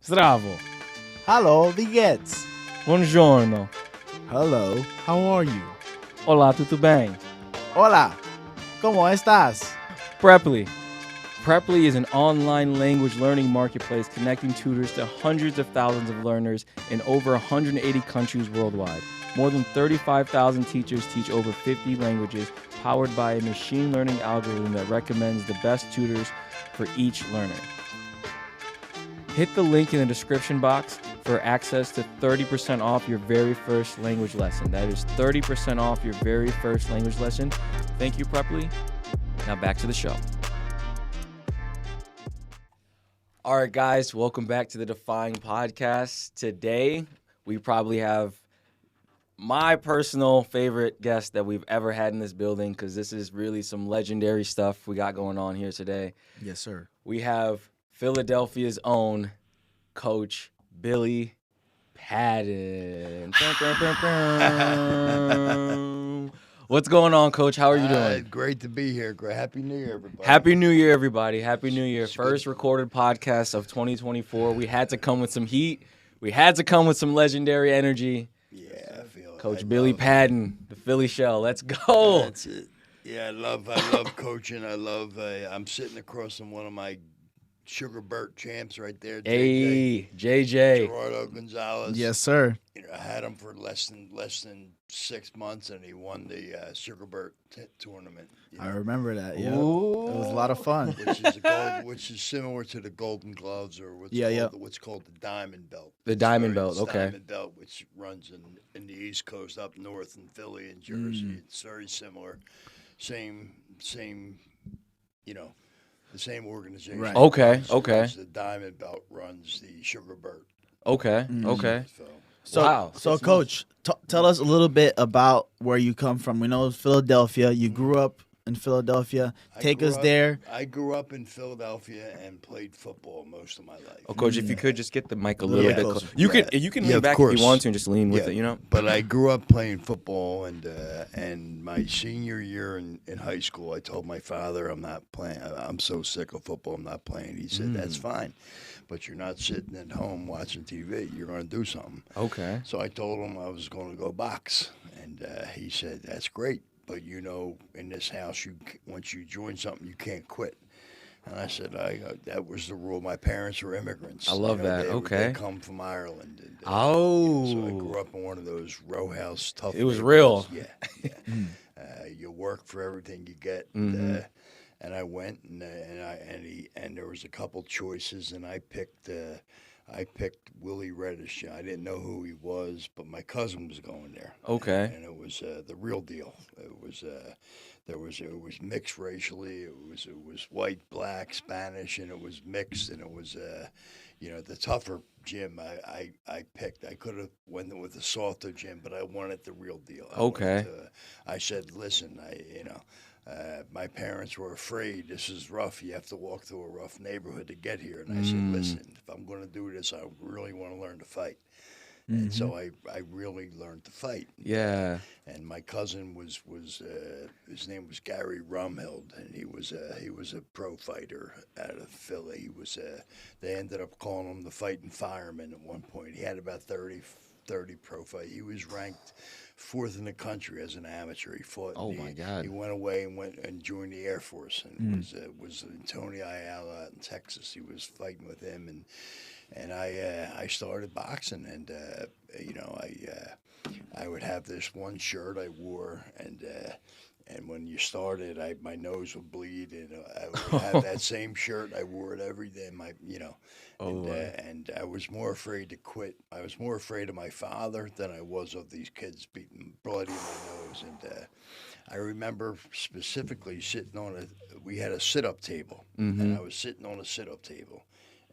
Zdravo. Hello, wie geht's? Buongiorno. Hello, how are you? Olá, tudo bem? Hola, ¿cómo estás? Preply. Preply is an online language learning marketplace connecting tutors to hundreds of thousands of learners in over 180 countries worldwide. More than 35,000 teachers teach over 50 languages, powered by a machine learning algorithm that recommends the best tutors for each learner. Hit the link in the description box for access to 30% off your very first language lesson. That is 30% off your very first language lesson. Thank you, Preply. Now back to the show. All right, guys, welcome back to the Defying Podcast. Today, we probably have my personal favorite guest that we've ever had in this building, because this is really some legendary stuff we got going on here today. Yes, sir. We have Philadelphia's own coach, Billy Padden. What's going on, Coach? How are you doing? Great to be here. Happy New Year, everybody. Happy New Year, everybody. Happy New Year. First recorded podcast of 2024. We had to come with some heat. We had to come with some legendary energy. Yeah, I feel Coach Billy Padden, the Philly Shell. Let's go. That's it. Yeah, I love coaching. I'm sitting across from one of my Sugar Burt champs right there. Hey, JJ. Gerardo Gonzalez. Yes, sir. You know, I had him for less than 6 months, and he won the Sugar Burt tournament. I remember that. Yeah, Ooh. it was a lot of fun. Which is similar to the Golden Gloves, or what's called the Diamond Belt. The Diamond Belt, It's okay. Diamond Belt, which runs in the East Coast, up north in Philly and Jersey. It's very similar, same, the same organization. Right. Okay. The Diamond Belt runs the Sugar Burt. Okay. So, Wow. So, Coach, tell us a little bit about where you come from. We know Philadelphia. You grew up in Philadelphia. Take us there. I grew up in Philadelphia and played football most of my life. Oh, Coach, if you could just get the mic a little Yeah. bit closer. You can Yeah, lean of back if course. you want to and just lean with it, you know? But I grew up playing football, and my senior year in high school, I told my father, I'm not playing. I'm so sick of football, I'm not playing. He said, that's fine, but you're not sitting at home watching TV. You're going to do something. Okay. So I told him I was going to go box, and he said, that's great, but in this house, once you join something, you can't quit. And I said, that was the rule. My parents were immigrants. I love that. They Okay. come from Ireland. And, Oh. so I grew up in one of those row house tough. It was neighborhoods. real. Yeah. You work for everything you get. And I went, and there was a couple choices, and I picked Willie Reddish. I didn't know who he was, but my cousin was going there. Okay. And it was the real deal. It was it was mixed racially. It was white, black, Spanish, and it was mixed. And it was the tougher gym I picked. I could have went with the softer gym, but I wanted the real deal. I said, listen, my parents were afraid. This is rough. You have to walk through a rough neighborhood to get here. And I said, listen, if I'm going to do this, I really want to learn to fight. And so I really learned to fight. Yeah. And my cousin was his name was Gary Rumhild, and he was a pro fighter out of Philly. He was they ended up calling him the fighting fireman at one point. He had about 30 pro fight. He was ranked 4th in the country as an amateur. He fought. Oh, my God. He went away and joined the Air Force, and was Tony Ayala out in Texas. He was fighting with him, and I started boxing, and I would have this one shirt I wore, and when you started, my nose would bleed, and I would have that same shirt. I wore it every day. And I was more afraid to quit. I was more afraid of my father than I was of these kids beating blood in my nose. And I remember specifically we had a sit-up table, and I was sitting on a sit-up table.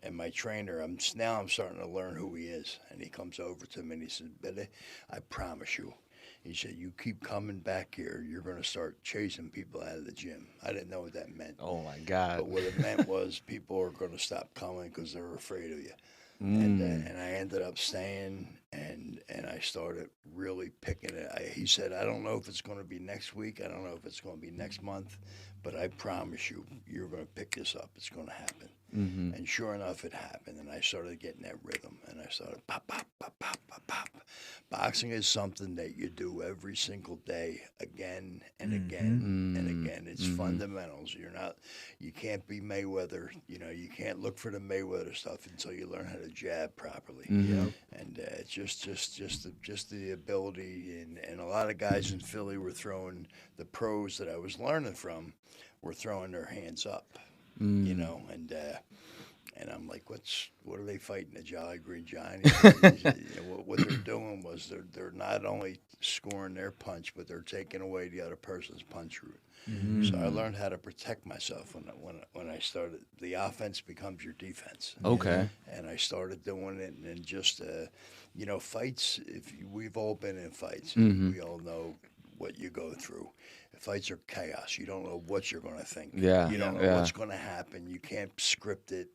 And my trainer, I'm starting to learn who he is. And he comes over to me and he says, Billy, I promise you. He said, you keep coming back here, you're going to start chasing people out of the gym. I didn't know what that meant. Oh, my God. But what it meant was people are going to stop coming because they're afraid of you. And I ended up staying, and I started really picking it. He said, I don't know if it's going to be next week. I don't know if it's going to be next month. But I promise you, you're going to pick this up. It's going to happen. And sure enough, it happened, and I started getting that rhythm, and I started pop, pop, pop, pop, pop, pop. Boxing is something that you do every single day, again and again and again. It's fundamentals. You can't be Mayweather. You can't look for the Mayweather stuff until you learn how to jab properly. And just the ability, and a lot of guys in Philly were throwing, the pros that I was learning from were throwing their hands up, and I'm like, what are they fighting, the Jolly Green Giant? What they're doing was they're not only scoring their punch, but they're taking away the other person's punch route. So I learned how to protect myself when I started. The offense becomes your defense. Okay. And I started doing it, and just fights. We've all been in fights, we all know what you go through. Fights are chaos. You don't know what you're going to think. Yeah. You don't know what's going to happen. You can't script it.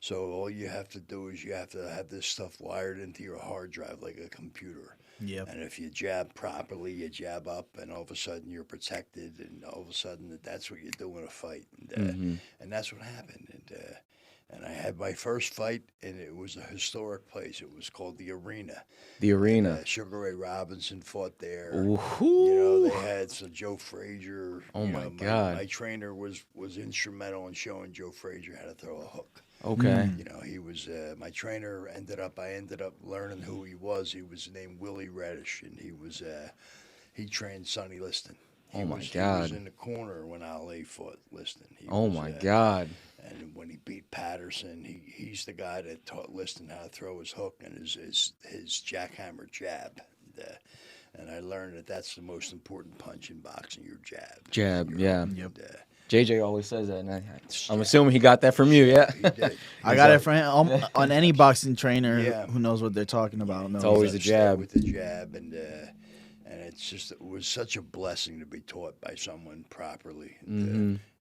So all you have to do is you have to have this stuff wired into your hard drive like a computer. Yep. And if you jab properly, you jab up, and all of a sudden you're protected, and all of a sudden that's what you do in a fight. And that's what happened. And I had my first fight, and it was a historic place. It was called the Arena. The Arena. Sugar Ray Robinson fought there. Ooh. They had some Joe Frazier. Oh my God. My trainer was instrumental in showing Joe Frazier how to throw a hook. Okay. He was my trainer. I ended up learning who he was. He was named Willie Reddish, and he trained Sonny Liston. Oh my He God. was in the corner when Ali fought Liston. My God. And when he beat Patterson, he's the guy that taught Liston how to throw his hook and his jackhammer jab. And I learned that that's the most important punch in boxing, your jab. Jab, yeah. And, JJ always says that, and I'm assuming he got that from you, yeah? he did. I got it from him. On any boxing trainer who knows what they're talking about. It's always a jab. With the jab, and it was such a blessing to be taught by someone properly.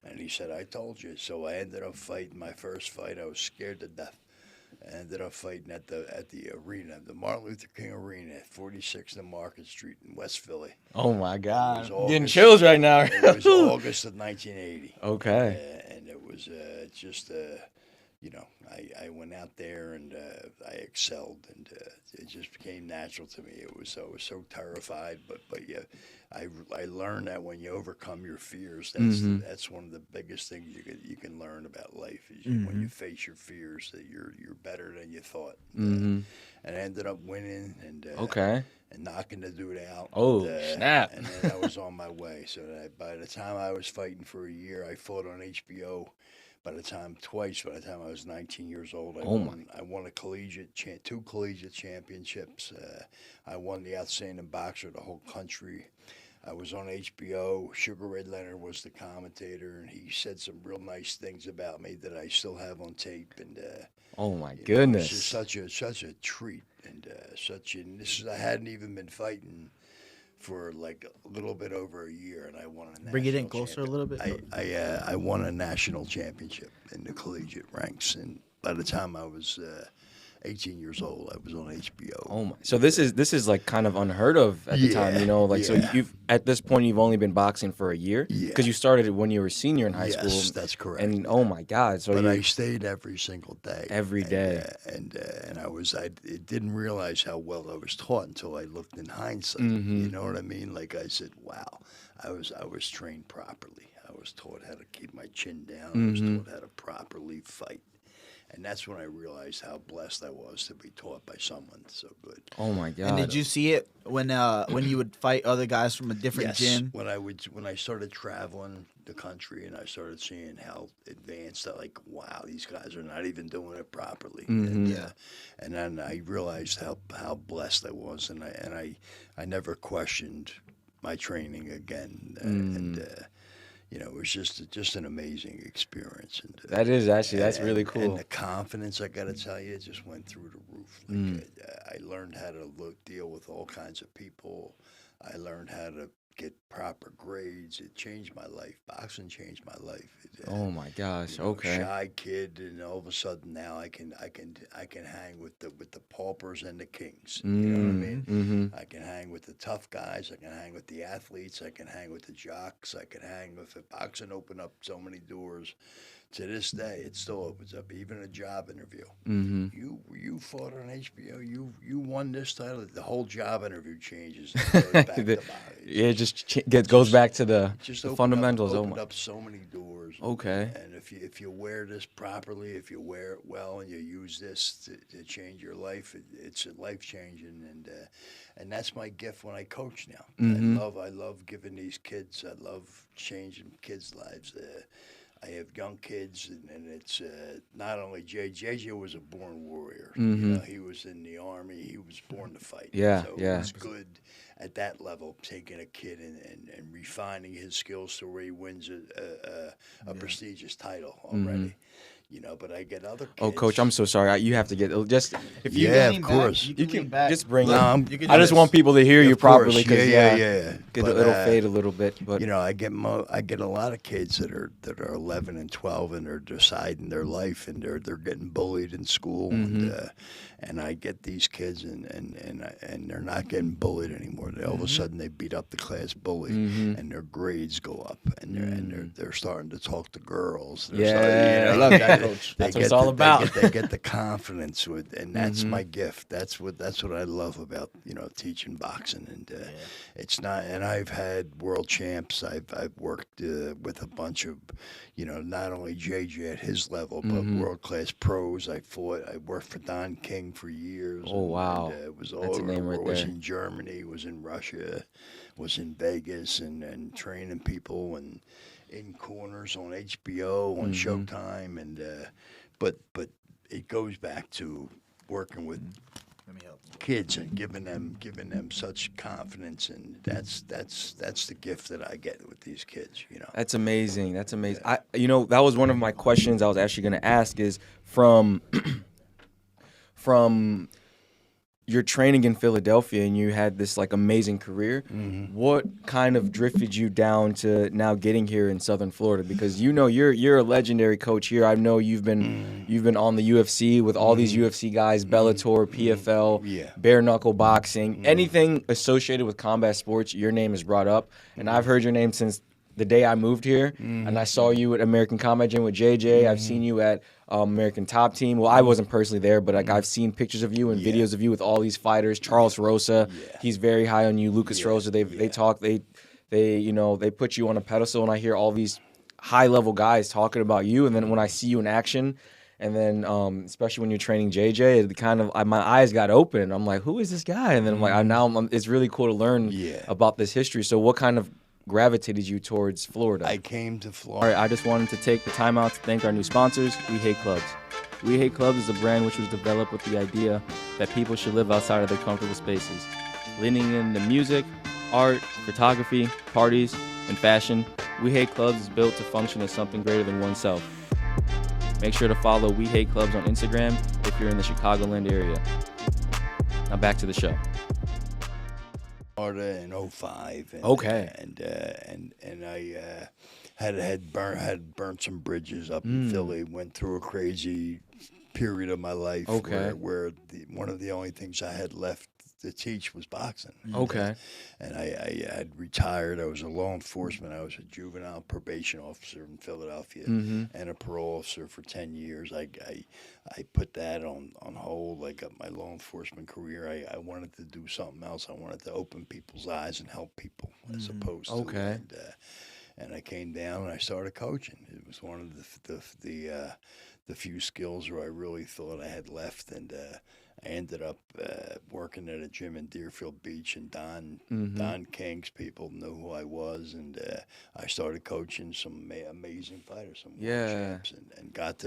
And he said, I told you. So I ended up fighting my first fight. I was scared to death. I ended up fighting at the arena, the Martin Luther King Arena at 46th and Market Street in West Philly. Oh, my God. Getting chills right now. It was August of 1980. Okay. And it was I went out there, and I excelled, and it just became natural to me. I was so terrified, but yeah, I learned that when you overcome your fears, that's one of the biggest things you can learn about life is when you face your fears, that you're better than you thought. And I ended up winning, and and knocking the dude out. Oh, snap! And then I was on my way. So by the time I was fighting for a year, I fought on HBO. Twice. By the time I was 19 years old, I won two collegiate championships. I won the Outstanding Boxer of the whole country. I was on HBO. Sugar Ray Leonard was the commentator, and he said some real nice things about me that I still have on tape. And oh my goodness, it's just such a treat, and I hadn't even been fighting for like a little bit over a year, and I won a national. Bring it in closer a little bit. I won a national championship in the collegiate ranks, and by the time I was 18 years old, I was on HBO. Oh my! So this is like kind of unheard of at the time, So you've at this point you've only been boxing for a year because you started when you were a senior in high school. Yes, that's correct. And oh my God! So I stayed every single day. Every day. And I didn't realize how well I was taught until I looked in hindsight. You know what I mean? Like I said, wow, I was trained properly. I was taught how to keep my chin down. I was taught how to properly fight. And that's when I realized how blessed I was to be taught by someone so good. Oh my God! And did you see it when you would fight other guys from a different gym? When I started traveling the country and I started seeing how advanced, wow, these guys are not even doing it properly. And then I realized how blessed I was, and I never questioned my training again. It was just an amazing experience. And that's really cool. And the confidence, I got to tell you, just went through the roof. I learned how to deal with all kinds of people. I learned how to get proper grades. It changed my life. Boxing changed my life. Oh my gosh! Okay. Shy kid, and all of a sudden now I can hang with the paupers and the kings. You know what I mean? I can hang with the tough guys. I can hang with the athletes. I can hang with the jocks. I can hang with it. Boxing opened up so many doors to this day, it still opens up. Even a job interview. Mm-hmm. You fought on HBO. You won this title. The whole job interview changes. And goes back to boxing. Yeah, it just goes back to the fundamentals. Opened up so many doors. Okay. And if you wear this properly, if you wear it well, and you use this to change your life, it's life changing. And that's my gift when I coach now. Mm-hmm. I love giving these kids. I love changing kids' lives. I have young kids, and it's not only JJ was a born warrior. Mm-hmm. You know, he was in the Army. He was born to fight. Yeah, so yeah. He was good at that level, taking a kid and refining his skills to where he wins a prestigious title already. Mm-hmm. You know, but I get other kids. Oh, Coach, I'm so sorry. You have to get just if you of course. You you can can just bring it. No, I just want people to hear you Of course. properly because Yeah. it'll fade a little bit. But you know, I get a lot of kids that are 11 and 12 and they're deciding their life and they're getting bullied in school and I get these kids and they're not getting bullied anymore. All of a sudden they beat up the class bully and their grades go up and they're starting to talk to girls. Yeah, I love that, Coach. That's what it's all about. They get the confidence with, and that's my gift. That's what I love about teaching boxing, and it's not. And I've had world champs. I've worked with a bunch of, not only JJ at his level, but world class pros. I worked for Don King for years. Oh, wow. And, it was all That's a over. name right Was there. in Germany. Was in Russia. Was in Vegas and training people and in corners on HBO, on Showtime, and but it goes back to working with kids and giving them such confidence, and that's the gift that I get with these kids. That's amazing. That's amazing. That was one of my questions I was actually going to ask is from your training in Philadelphia and you had this like amazing career. What kind of drifted you down to now getting here in Southern Florida? Because you're a legendary coach here. I know you've been on the UFC with all these UFC guys, Bellator, PFL, bare knuckle boxing, anything associated with combat sports. Your name is brought up, and I've heard your name since the day I moved here, and I saw you at American Combat Gym with JJ. I've seen you at American Top Team. Well, I wasn't personally there, but I've seen pictures of you and videos of you with all these fighters. Charles Rosa, he's very high on you. Lucas Rosa, they talk, they put you on a pedestal, and I hear all these high level guys talking about you. And then when I see you in action, and then especially when you're training JJ, it kind of my eyes got open. I'm like, who is this guy? And then I'm like, it's really cool to learn about this history. So what kind of gravitated you towards Florida? I came to Florida. All right, I just wanted to take the time out to thank our new sponsors, We Hate Clubs. We Hate Clubs is a brand which was developed with the idea that people should live outside of their comfortable spaces. Leaning into music, art, photography, parties, and fashion, We Hate Clubs is built to function as something greater than oneself. Make sure to follow We Hate Clubs on Instagram if you're in the Chicagoland area. Now back to the show. Florida in 05. And, Okay. And I had burnt some bridges up in Philly. Went through a crazy period of my life where one of the only things I had left to teach was boxing. Okay. And I had retired. I was a law enforcement. I was a juvenile probation officer in Philadelphia and a parole officer for 10 years. I put that on hold. I got my law enforcement career. I wanted to do something else. I wanted to open people's eyes and help people as opposed to and I came down and I started coaching. It was one of the few skills where I really thought I had left, and I ended up working at a gym in Deerfield Beach, and Don King's people knew who I was, and I started coaching some amazing fighters, some world champs, and got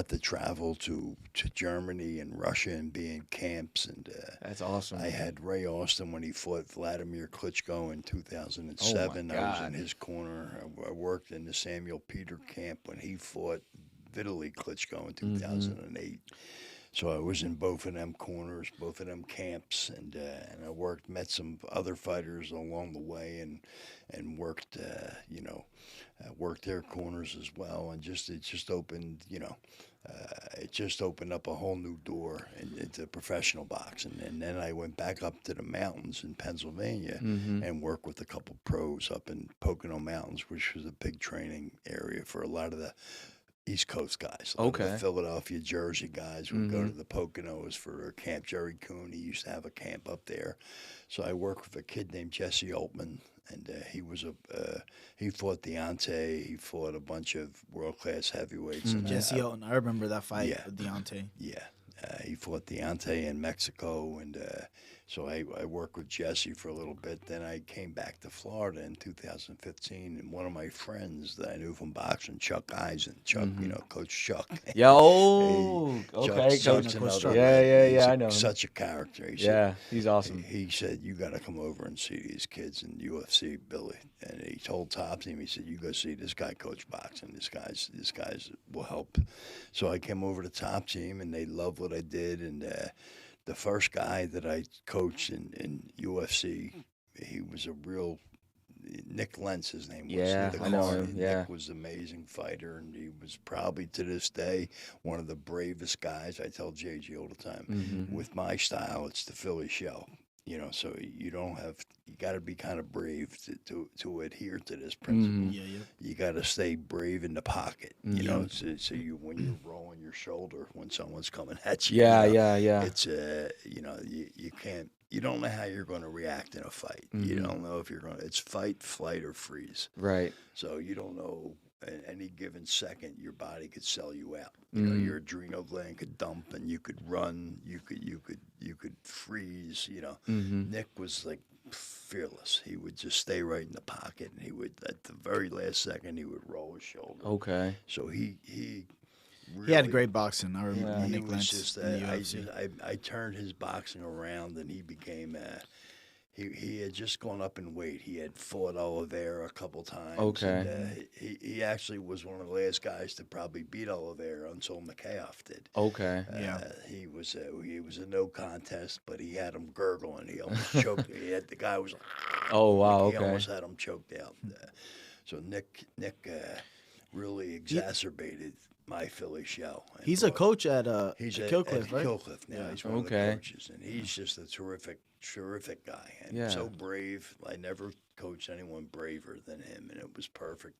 to travel to Germany and Russia and be in camps. And that's awesome. I had Ray Austin when he fought Vladimir Klitschko in 2007. I was in his corner. I worked in the Samuel Peter camp when he fought Vitaly Klitschko in 2008. So I was in both of them corners, both of them camps, and I met some other fighters along the way, and worked, worked their corners as well, and it just opened, it just opened up a whole new door into professional boxing. And then I went back up to the mountains in Pennsylvania and worked with a couple pros up in Pocono Mountains, which was a big training area for a lot of the East Coast guys. A lot of the Okay. Philadelphia, Jersey guys would go to the Poconos for Camp Jerry Coon. He used to have a camp up there. So I worked with a kid named Jesse Altman, and he fought Deontay. He fought a bunch of world-class heavyweights. And Jesse Otten, I remember that fight Yeah. with Deontay. Yeah. He fought Deontay in Mexico, and so I worked with Jesse for a little bit. Then I came back to Florida in 2015, and one of my friends that I knew from boxing, Chuck Eisen, Coach Chuck. Yo, okay, Chuck's coach. another Yeah, I know him. Such a character. He Yeah, he's awesome. He said, "You got to come over and see these kids in UFC, Billy." And he told Top Team, he said, "You go see this guy coach boxing. This guy's will help." So I came over to Top Team, and they loved what I did. And the first guy that I coached in UFC, he was a real Nick Lentz, his name was. Yeah, I know him. Yeah. Nick was an amazing fighter, and he was probably to this day one of the bravest guys. I tell JG all the time, Mm-hmm. with my style, it's the Philly shell. So you got to be kind of brave to adhere to this principle. Mm-hmm. Yeah. You got to stay brave in the pocket. So you when you're rolling your shoulder when someone's coming at you. Yeah. It's you can't. You don't know how you're going to react in a fight. You don't know if you're going to. It's fight, flight, or freeze. Right. So you don't know. At any given second, your body could sell you out. Your adrenal gland could dump, and you could run. You could freeze. Nick was like fearless. He would just stay right in the pocket, and he would at the very last second he would roll his shoulder. Okay. So he really, He had great boxing. I remember he Nick was Lentz just in the UFC. I turned his boxing around, and he became he had just gone up in weight. He had fought Oliveira a couple times. Okay. And, he actually was one of the last guys to probably beat Oliveira until Mikhailov did. Okay. He was a no contest, but he had him gurgling. He almost choked. The guy was. Oh wow. He Okay. almost had him choked out. So Nick really exacerbated my Philly show. And He's a coach at He's Killcliff, at right? Killcliff now. Yeah. He's one of the Okay. coaches, and he's just a terrific guy, and Yeah. so brave. I never coached anyone braver than him, and it was perfect.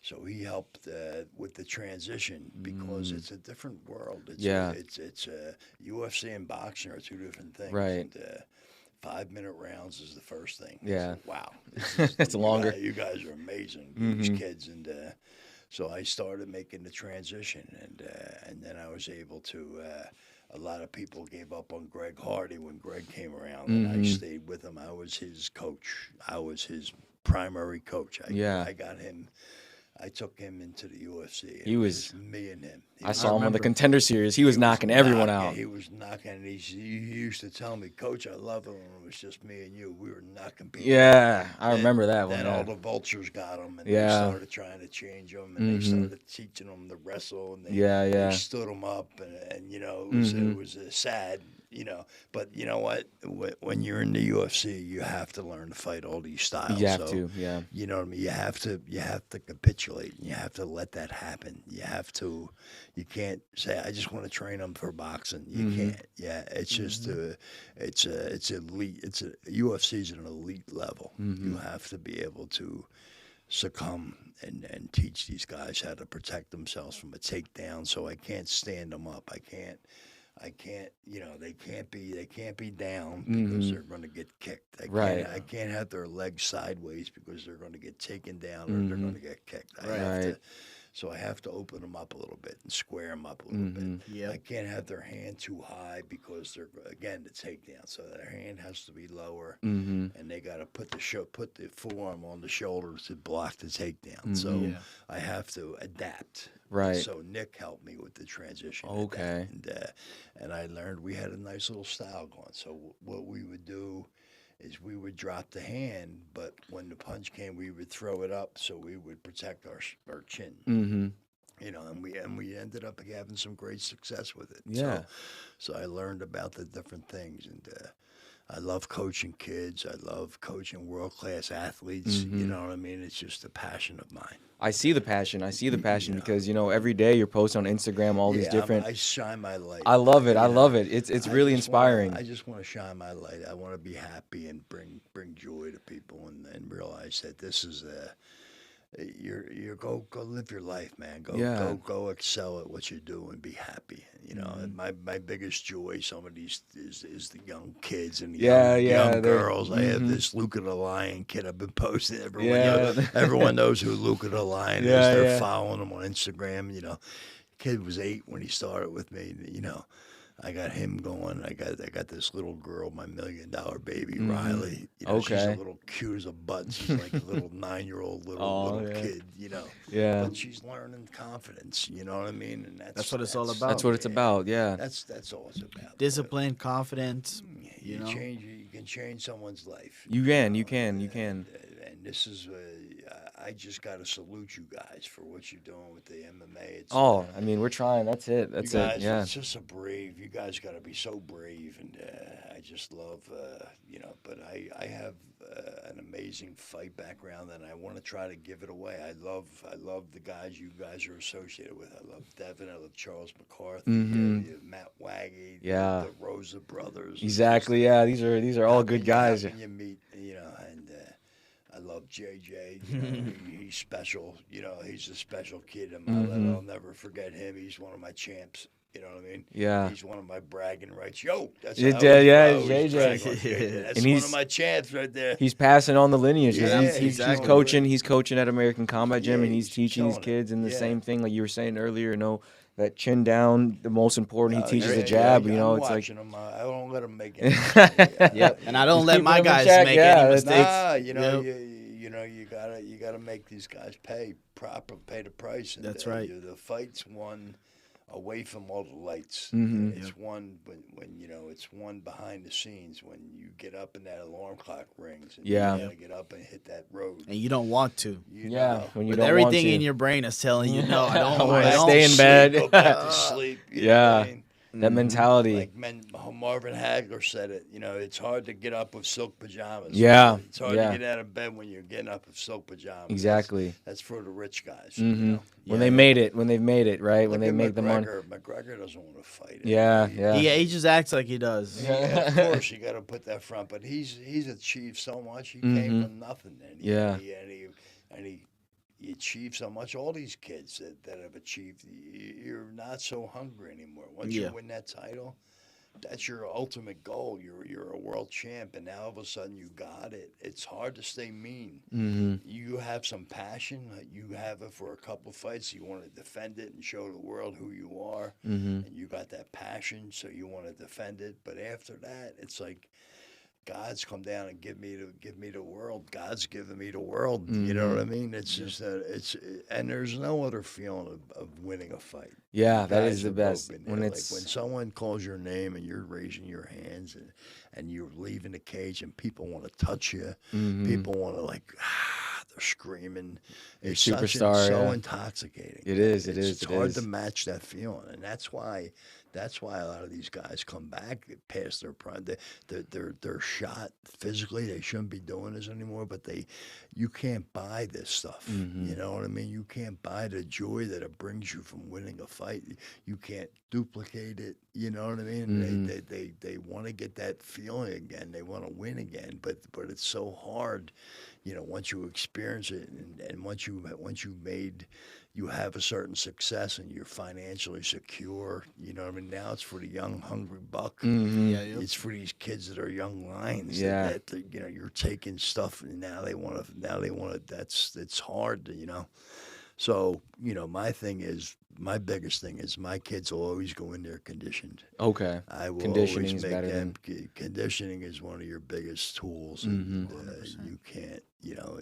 So he helped with the transition because it's a different world. It's UFC and boxing are two different things. Right. And, 5-minute rounds is the first thing. Yeah. So, wow. It's longer. You guys are amazing, these kids, and so I started making the transition, and then I was able to. A lot of people gave up on Greg Hardy when Greg came around, and I stayed with him. I was his coach. I was his primary coach. I got him. I took him into the UFC. He was me and him. I saw him on the Contender Series. He was knocking everyone out. He was knocking, and he used to tell me, "Coach, I love it when it was just me and you. We were knocking people." Yeah, I remember that one. Then Yeah. all the vultures got him, and Yeah. they started trying to change him, and they started teaching him to wrestle, and they stood him up, and it was sad. But you know what? When you're in the UFC, you have to learn to fight all these styles. You have to, yeah. You know what I mean? You have to capitulate. And you have to let that happen. You can't say, "I just want to train them for boxing." You can't. Yeah, it's just it's elite. UFC is an elite level. You have to be able to succumb and teach these guys how to protect themselves from a takedown. So I can't stand them up. I can't. They can't be down because they're going to get kicked. I can't have their legs sideways because they're going to get taken down or they're going to get kicked. So I have to open them up a little bit and square them up a little bit. Yep. I can't have their hand too high because they're, again, the takedown. So their hand has to be lower, and they got to put the forearm on the shoulder to block the takedown. So I have to adapt. Right. So Nick helped me with the transition. Okay. And I learned we had a nice little style going. So what we would do is we would drop the hand, but when the punch came, we would throw it up so we would protect our chin. And we ended up having some great success with it. Yeah. So I learned about the different things, and I love coaching kids. I love coaching world-class athletes. You know what I mean? It's just a passion of mine. I see the passion. Because every day you're posting on Instagram all these different. I shine my light. I love it. I love it. It's really inspiring. I just want to shine my light. I want to be happy and bring joy to people and realize that this is you're go live your life, man. Yeah. Go excel at what you do and be happy. You know, Mhm. and my biggest joy, some of these is the young kids and the Yeah, yeah, young they're girls. I have mhm. this Luca the Lion kid I've been posting. Yeah. Everyone knows who Luca the Lion is. Yeah, They're yeah. following him on Instagram. You know, kid was 8 when he started with me. You know, I got him going. I got this little girl, my $1 million baby, Mhm. Riley. You know, she's a Okay. little cute as a button. She's like a little 9-year-old Oh, little yeah. kid. You know, Yeah. but she's learning confidence. You know what I mean? And That's what it's all That's about. what it's about. Yeah. That's all it's about. Discipline, confidence. You You know. change. You can change someone's life. You can, you can, you can. And this is. I just got to salute you guys for what you're doing with the MMA. It's Oh, I mean, we're trying. That's it. you That's it. guys, Yeah. it's just a brave. You guys got to be so brave, and I just love, you know. But I have an amazing fight background, and I want to try to give it away. I love the guys you guys are associated with. I love Devin. I love Charles McCarthy, Matt Waggy, Yeah. the Rosa brothers. Exactly. Yeah. These are all good guys. How can you meet, you know, and I love JJ. You know, he's special. You know, he's a special kid in my life. I'll never forget him. He's one of my champs. You know what I mean? Yeah. He's one of my bragging rights. Yo, that's Yeah, how yeah, I always JJ. brag on JJ. That's And one he's- of my champs right there. He's passing on the lineage. Yeah, he's exactly. coaching. He's coaching at American Combat Gym, Yeah, and he's he's teaching his killing it. kids. And the Yeah. same thing, like you were saying earlier. You know, that chin down, the most important. He teaches Yeah, the jab. You know, I'm it's like watching him. I don't let him make any. Yep. And I don't Just let keep my them in guys check, make yeah, any that's- mistakes. Nah, you know, Yep. you know, you gotta make these guys pay the price. And, That's right. The fight's won away from all the lights. Mhm. It's one when you know it's one behind the scenes when you get up and that alarm clock rings. And Yeah. you gotta get up and hit that road. And you don't want to. You yeah, know. when you With don't everything want to. in your brain is telling you, no, I don't. I wanna I don't stay in Sleep, bed. Go back to sleep. You know what I Yeah. mean? That mentality. Like Marvin Hagler said it. You know, it's hard to get up with silk pajamas. Yeah, It's hard yeah. to get out of bed when you're getting up with silk pajamas. Exactly. That's for the rich guys. hmm You know? When Yeah. they made it, when they've made it, right? When Look they at make the money. McGregor doesn't want to fight. Yeah, He- yeah. He just acts like he does. Yeah, of course, you got to put that front. But he's achieved so much. He came from nothing, and Yeah. he achieved so much. All these kids that have achieved, you're not so hungry anymore. Once Yeah. you win that title, that's your ultimate goal. You're a world champ, and now all of a sudden you got it. It's hard to stay mean. hmm You have some passion. You have it for a couple fights. You want to defend it and show the world who you are, hmm and you got that passion, so you want to defend it. But after that, it's like God's come down and give me the world. God's given me the world. You know what I mean? It's just and there's no other feeling of winning a fight. Yeah, that Guys is the are best. broken When there. it's like when someone calls your name and you're raising your hands and you're leaving the cage and people want to touch you, mhm. people want to they're screaming. You're a It's superstar, so yeah. intoxicating. It is, it It's- is, It's it hard is. to match that feeling, and that's why a lot of these guys come back past their prime. They're shot physically. They shouldn't be doing this anymore. But you can't buy this stuff. Mhm. You know what I mean? You can't buy the joy that it brings you from winning a fight. You can't duplicate it. You know what I mean? Mhm. They want to get that feeling again. They want to win again. But it's so hard. You know, once you experience it, and once you made, you have a certain success and you're financially secure. You know what I mean? Now it's for the young, hungry buck. Mhm. Yeah, yep. It's for these kids that are young lions. Yeah. You know, you're taking stuff, and now they want to. It's hard to, you know. So, you know, my biggest thing is my kids will always go in there conditioned. Okay. I will Conditioning always is make better them. Conditioning is one of your biggest tools. Mhm. And, you can't, you know,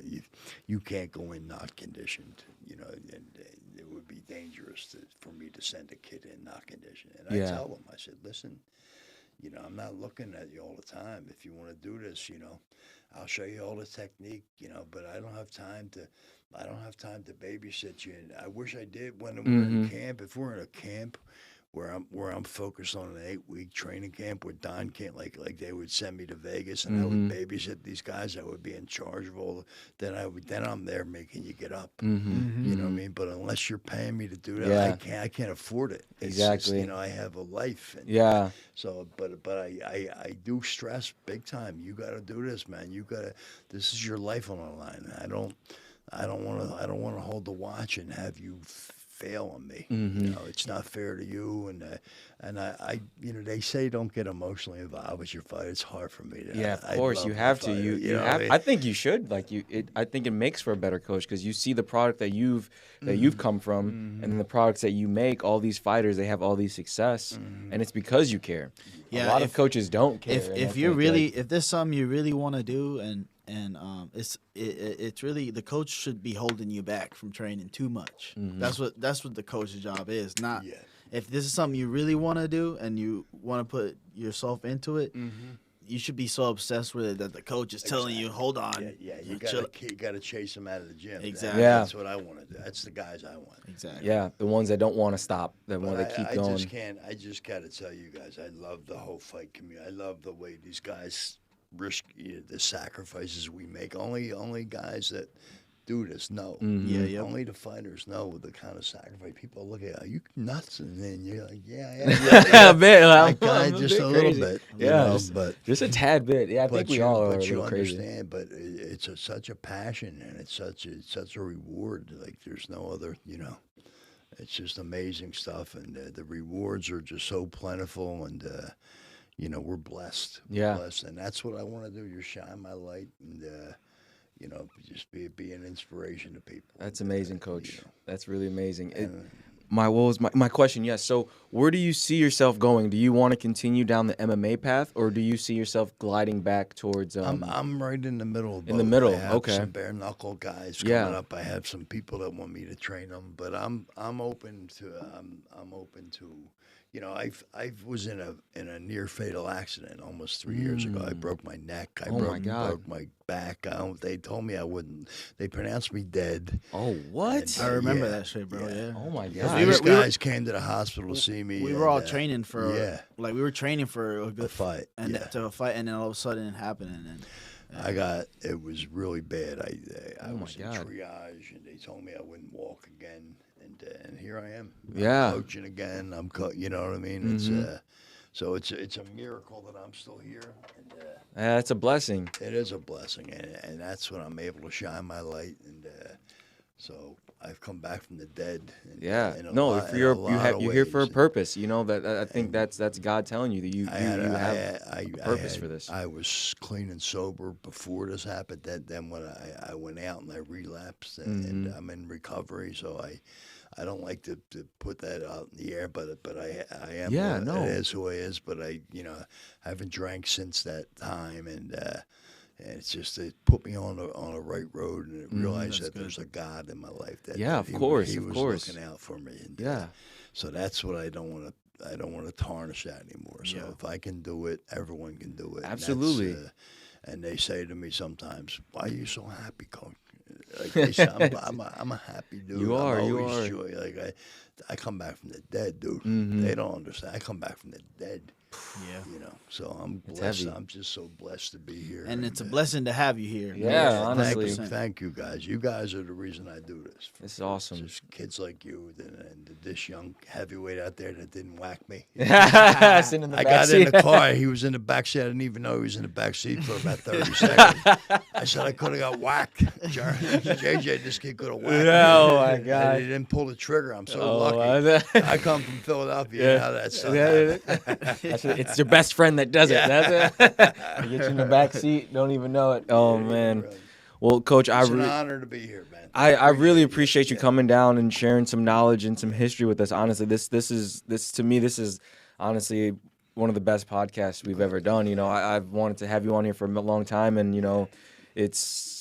you can't go in not conditioned. You know, and it would be dangerous for me to send a kid in not conditioned. And Yeah. I tell them, I said, listen, you know, I'm not looking at you all the time. If you want to do this, you know, I'll show you all the technique, you know, but I don't have time to babysit you. And I wish I did when we're in camp. If we're in a camp where I'm focused on an 8-week training camp where Don can't like they would send me to Vegas and I would babysit these guys, I would be in charge of all then I'm there making you get up. hmm You know what I mean? But unless you're paying me to do that, Yeah. I can't afford it. It's Exactly. you know, I have a life. And Yeah. so, but I do stress big time. You got to do this, man. This is your life on the line. I don't want to hold the watch and have you fail on me. Mm-hmm. You know, it's not fair to you. And I you know, they say don't get emotionally involved with your fight. It's hard for me to. Yeah, of I course love you my have to. fighter, You know, have. I think you should. Like I think it makes for a better coach because you see the product that you've come from, and then the products that you make. All these fighters, they have all these success, and it's because you care. Yeah, a lot of coaches don't care. If and I you're think, really like, if there's something you really want to do and it's really the coach should be holding you back from training too much. That's what the coach's job is. Not Yeah. if this is something you really want to do and you want to put yourself into it. You should be so obsessed with it that the coach is telling you, "Hold on." Yeah, you chill. gotta chase them out of the gym. Exactly. Yeah. That's what I want to do. That's the guys I want. Exactly. yeah, the ones that don't want to stop, the ones that keep I going. just can't. I just got to tell you guys, I love the whole fight community. I love the way these guys risk the sacrifices we make. Only guys that do this know. Mm-hmm. Yeah, yep. Only the fighters know the kind of sacrifice. People look at, are you nuts? And then you're like, yeah, a bit. Like, I'm just bit a little crazy. bit. you Yeah, know, just, but. just a tad bit. Yeah, I think we all are a But you little crazy. understand. But it's such a passion, and it's such a reward. Like there's no other. You know, it's just amazing stuff, and the rewards are just so plentiful, and you know, we're blessed. Yeah. We're blessed, and that's what I want to do. Just shine my light, and you know, just be an inspiration to people. That's And, amazing, Coach. you know, That's really amazing. and, What was my question? Yes. So, where do you see yourself going? Do you want to continue down the MMA path, or do you see yourself gliding back towards? I'm right in the middle. Of in the both. middle, I have okay. Some bare knuckle guys Yeah. coming up. I have some people that want me to train them, but I'm open to I'm open to. You know, I was in a near fatal accident almost 3 years ago. I broke my neck. I Oh, my God. broke my back. They told me I wouldn't. They pronounced me dead. Oh, what? And, I remember yeah, that shit, bro. Yeah. Oh my Yeah, God. we these were- guys came to the hospital to see me. We were all and, training for yeah. we were training for a the good fight. and yeah. to a fight, and then all of a sudden it happened, and then It was really bad. I Oh, my was in God. triage, and they told me I wouldn't walk again, and here I am. Yeah. I'm coaching again. You know what I mean? It's so it's a miracle that I'm still here, and Yeah, that's a blessing. it is a blessing, and that's when I'm able to shine my light, and so I've come back from the dead. Yeah. in a No, lot- if in a you're lot of here for a ways. purpose. You know that I think that's God telling you that you I have a purpose for this. I was clean and sober before this happened. Then when I went out and I relapsed, and Mm-hmm. I'm in recovery, so I don't like to put that out in the air, but I am. Yeah, who- no. It is who I is, but I haven't drank since that time, and it's just it put me on a right road, and it realized that there's a God in my life. That Yeah, that of he, course, he of was course. looking out for me. And, Yeah. so that's what I don't want to tarnish that anymore. So Yeah. if I can do it, everyone can do it. And that's, Absolutely. and they say to me sometimes, "Why are you so happy, Coach?" Like they say, I'm a happy dude. You are, I'm you always are. joy. Like I come back from the dead, dude. Mhm. They don't understand. I come back from the dead. yeah. You know, so I'm It's blessed. heavy. I'm just so blessed to be here. And it's a blessing to have you here. Yeah, honestly. Thank you guys. You guys are the reason I do this. This is awesome. Just kids like you and this young heavyweight out there that didn't whack me. Sitting in the I back got in seat. the car. He was in the back seat. I didn't even know he was in the back seat for about 30 seconds. I said I could have got whacked. JJ, this kid could have whacked me. Oh, my And God. he didn't pull the trigger. I'm so Oh, lucky. I come from Philadelphia. How that stuff happens. It's your best friend that does it. That's it. I get you in the back seat, don't even know it. Oh man. Really. Well, Coach, It's an honor to be here, man. I really appreciate you coming down and sharing some knowledge and some history with us. Honestly, this to me this is honestly one of the best podcasts we've ever done. You know, I've wanted to have you on here for a long time, and you know, it's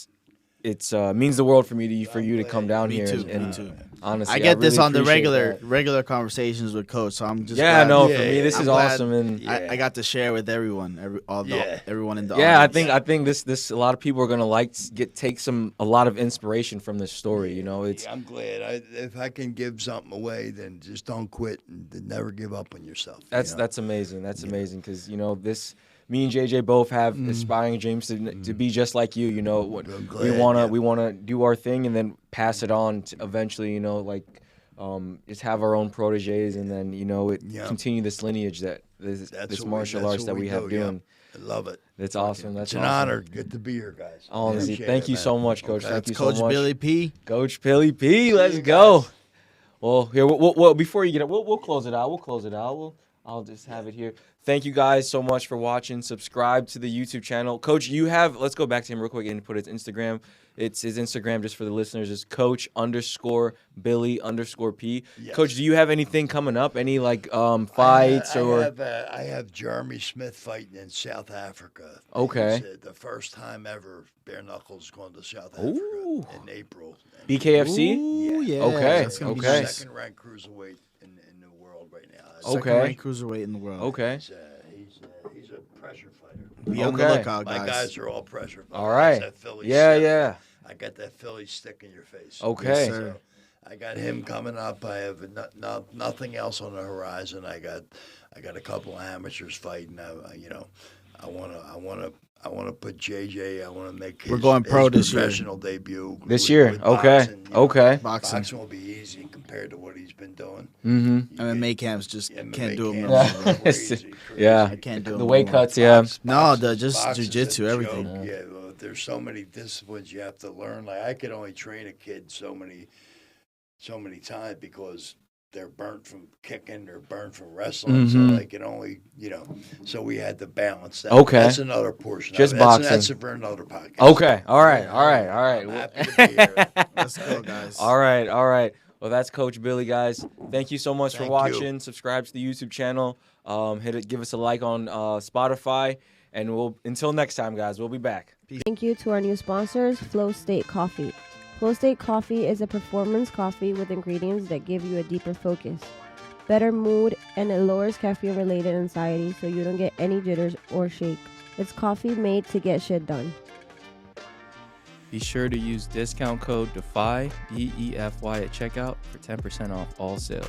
means the world for me for you to come down Me here. too, and me too. Honestly, I get this really on the appreciate that. regular conversations with Coach, so I'm just Yeah, glad. no, Yeah, for me this I'm is glad awesome, and I got to share with everyone, everyone in the yeah, audience. I think this a lot of people are gonna take a lot of inspiration from this story. You know, it's Yeah, I'm glad. If I can give something away, then just don't quit and never give up on yourself. that's amazing. That's amazing because you know this. Me and JJ both have aspiring dreams to be just like you. You know, I'm we glad, wanna do our thing and then pass it on to eventually. You know, like just have our own proteges, and then Yeah. continue this lineage that this That's martial arts that we have doing. I love it. That's awesome. That's It's an awesome. honor. Good to be here, guys. Honestly, Appreciate thank it, you man. so much, Coach. Okay. Thank you Coach so much, Billy P. Coach Billy P. Let's you go. guys. Well, here, we'll before you get up, we'll close it out. I'll just have it here. Thank you guys so much for watching. Subscribe to the YouTube channel. Coach, let's go back to him real quick and put his Instagram. It's his Instagram, just for the listeners, is Coach_Billy_P. Yes. Coach, do you have anything coming up? Any fights I have Jeremy Smith fighting in South Africa. Okay. It's, the first time ever bare knuckles going to South Ooh. Africa in April. And BKFC? Ooh, yeah. Okay, That's gonna be okay. nice. Second ranked cruiserweight in the world right now. Okay. Second-ranked cruiserweight in the world. Okay. He's a pressure fighter. Be on the Okay. lookout, My guys. guys are all pressure fighters. All right. That Philly Yeah, stick. yeah. I got that Philly stick in your face. Okay. Yes, sir. So I got him coming up. I have nothing else on the horizon. I got a couple of amateurs fighting. I want to put JJ. I want to make his, We're going pro his this year. professional debut This with- year. with Okay. boxing, Okay. Boxing. will be easy compared to what he's been doing. Mm-hmm. MMA camps just MMA can't do them. camps No are more. crazy. Yeah. I can't do The them weight no more. cuts, yeah. No, Boxing's just a jujitsu, everything. joke. Yeah, well, there's so many disciplines you have to learn. Like I could only train a kid so many times because they're burnt from kicking, they're burnt from wrestling. Mhm. So they can only, so we had to balance that. Okay. That's another portion. Just of it. boxing. That's for another podcast. Okay. All right. I'm happy to be here. Let's go, guys. All right. All right. Well, that's Coach Billy, guys. Thank you so much for Thank watching. you. Subscribe to the YouTube channel. Give us a like on Spotify, and until next time, guys. We'll be back. Thank you to our new sponsors, Flow State Coffee. Flow State Coffee is a performance coffee with ingredients that give you a deeper focus, better mood, and it lowers caffeine-related anxiety so you don't get any jitters or shake. It's coffee made to get shit done. Be sure to use discount code DEFY, DEFY at checkout for 10% off all sales.